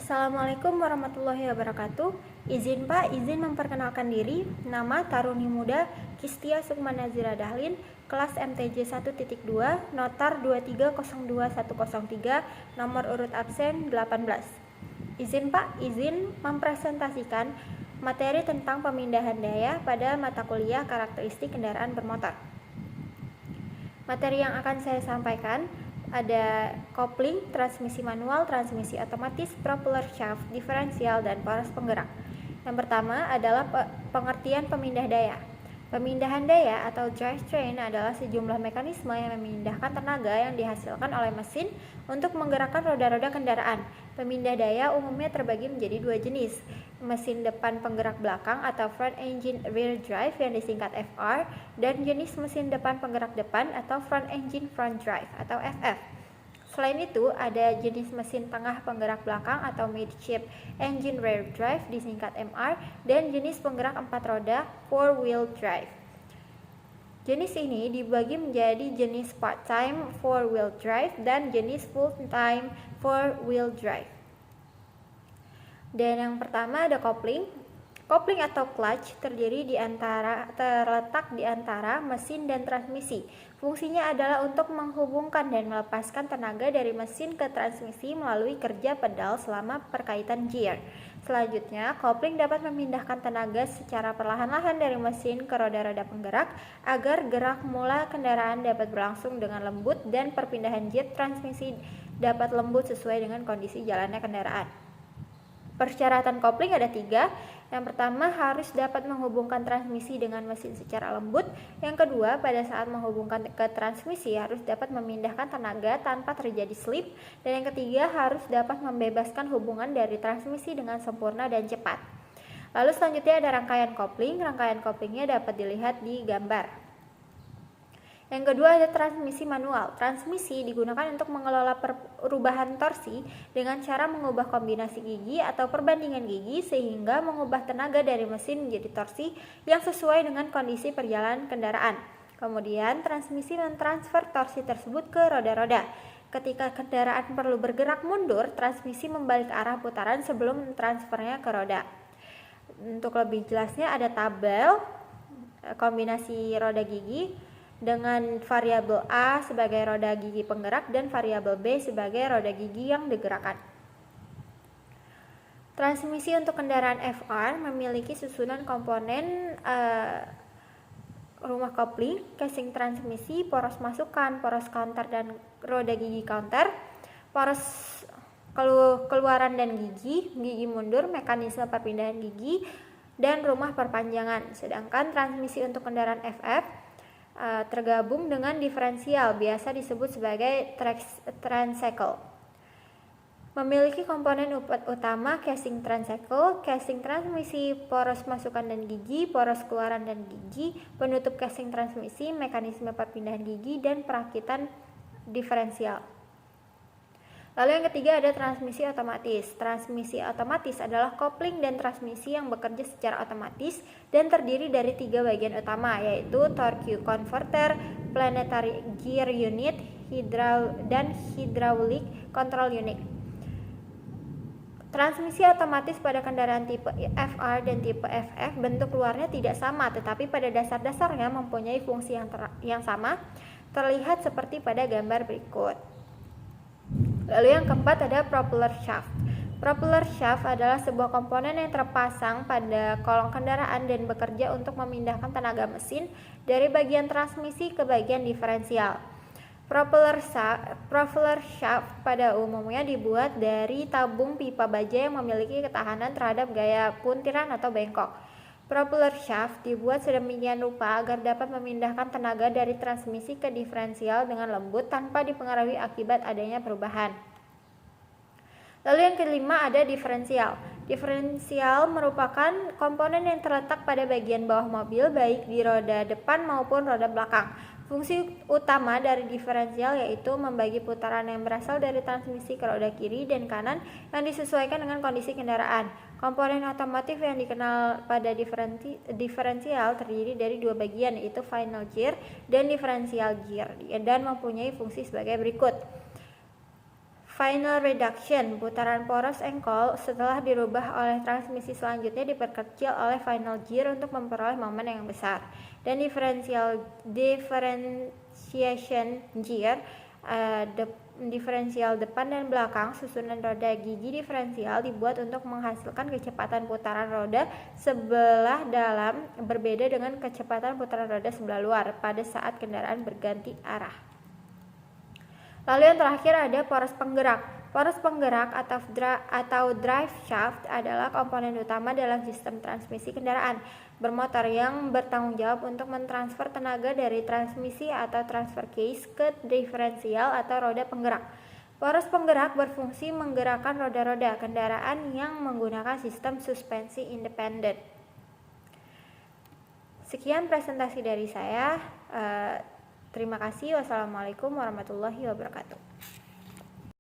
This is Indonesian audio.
Assalamualaikum warahmatullahi wabarakatuh. Izin Pak, izin memperkenalkan diri. Nama Taruni Muda Kistia Sukma Nazira Dahlin, kelas MTJ 1.2, notar 2302103, nomor urut absen 18. Izin Pak, izin mempresentasikan materi tentang pemindahan daya pada mata kuliah karakteristik kendaraan bermotor. Materi yang akan saya sampaikan ada kopling, transmisi manual, transmisi otomatis, propeller shaft, diferensial, dan poros penggerak. Yang pertama adalah pengertian pemindah daya. Pemindahan daya atau drivetrain adalah sejumlah mekanisme yang memindahkan tenaga yang dihasilkan oleh mesin untuk menggerakkan roda-roda kendaraan. Pemindah daya umumnya terbagi menjadi dua jenis, mesin depan penggerak belakang atau front engine rear drive yang disingkat FR, dan jenis mesin depan penggerak depan atau front engine front drive atau FF. Selain itu, ada jenis mesin tengah penggerak belakang atau midship engine rear drive disingkat MR, dan jenis penggerak 4 roda 4-wheel drive. Jenis ini dibagi menjadi jenis part-time 4-wheel drive dan jenis full-time 4-wheel drive. Dan yang pertama ada kopling. Kopling atau clutch terletak di antara mesin dan transmisi. Fungsinya adalah untuk menghubungkan dan melepaskan tenaga dari mesin ke transmisi melalui kerja pedal selama perkaitan gear. Selanjutnya, kopling dapat memindahkan tenaga secara perlahan-lahan dari mesin ke roda-roda penggerak agar gerak mula kendaraan dapat berlangsung dengan lembut dan perpindahan jet transmisi dapat lembut sesuai dengan kondisi jalannya kendaraan. Persyaratan kopling ada 3. Yang pertama, harus dapat menghubungkan transmisi dengan mesin secara lembut. Yang kedua, pada saat menghubungkan ke transmisi harus dapat memindahkan tenaga tanpa terjadi slip. Dan yang ketiga, harus dapat membebaskan hubungan dari transmisi dengan sempurna dan cepat. Lalu selanjutnya ada rangkaian kopling. Rangkaian koplingnya dapat dilihat di gambar. Yang kedua ada transmisi manual. Transmisi digunakan untuk mengelola perubahan torsi dengan cara mengubah kombinasi gigi atau perbandingan gigi sehingga mengubah tenaga dari mesin menjadi torsi yang sesuai dengan kondisi perjalanan kendaraan. Kemudian transmisi mentransfer torsi tersebut ke roda-roda. Ketika kendaraan perlu bergerak mundur, transmisi membalik arah putaran sebelum transfernya ke roda. Untuk lebih jelasnya ada tabel kombinasi roda gigi dengan variabel A sebagai roda gigi penggerak dan variabel B sebagai roda gigi yang digerakkan. Transmisi untuk kendaraan FR memiliki susunan komponen rumah kopling, casing transmisi, poros masukan, poros counter dan roda gigi counter, poros keluaran dan gigi mundur, mekanisme perpindahan gigi, dan rumah perpanjangan. Sedangkan transmisi untuk kendaraan FF tergabung dengan diferensial, biasa disebut sebagai tricycle. Memiliki komponen utama casing tricycle, casing transmisi, poros masukan dan gigi, poros keluaran dan gigi, penutup casing transmisi, mekanisme perpindahan gigi, dan perakitan diferensial. Lalu yang ketiga ada transmisi otomatis. Transmisi otomatis adalah kopling dan transmisi yang bekerja secara otomatis dan terdiri dari 3 bagian utama, yaitu torque converter, planetary gear unit, dan hydraulic control unit. Transmisi otomatis pada kendaraan tipe FR dan tipe FF bentuk luarnya tidak sama, tetapi pada dasar-dasarnya mempunyai fungsi yang sama, terlihat seperti pada gambar berikut. Lalu yang keempat ada propeller shaft. Propeller shaft adalah sebuah komponen yang terpasang pada kolong kendaraan dan bekerja untuk memindahkan tenaga mesin dari bagian transmisi ke bagian diferensial. Propeller shaft pada umumnya dibuat dari tabung pipa baja yang memiliki ketahanan terhadap gaya puntiran atau bengkok. Propeller shaft dibuat sedemikian rupa agar dapat memindahkan tenaga dari transmisi ke diferensial dengan lembut tanpa dipengaruhi akibat adanya perubahan. Lalu yang kelima ada diferensial. Diferensial merupakan komponen yang terletak pada bagian bawah mobil baik di roda depan maupun roda belakang. Fungsi utama dari diferensial yaitu membagi putaran yang berasal dari transmisi ke roda kiri dan kanan yang disesuaikan dengan kondisi kendaraan. Komponen otomotif yang dikenal pada diferensial terdiri dari 2 bagian, yaitu final gear dan differential gear, dan mempunyai fungsi sebagai berikut. Final reduction, putaran poros engkol setelah dirubah oleh transmisi selanjutnya diperkecil oleh final gear untuk memperoleh momen yang besar. Dan differentiation gear, diferensial depan dan belakang susunan roda gigi diferensial dibuat untuk menghasilkan kecepatan putaran roda sebelah dalam berbeda dengan kecepatan putaran roda sebelah luar pada saat kendaraan berganti arah. Lalu yang terakhir ada poros penggerak. Poros penggerak atau drive shaft adalah komponen utama dalam sistem transmisi kendaraan bermotor yang bertanggung jawab untuk mentransfer tenaga dari transmisi atau transfer case ke diferensial atau roda penggerak. Poros penggerak berfungsi menggerakkan roda-roda kendaraan yang menggunakan sistem suspensi independen. Sekian presentasi dari saya. Terima kasih. Wassalamualaikum warahmatullahi wabarakatuh.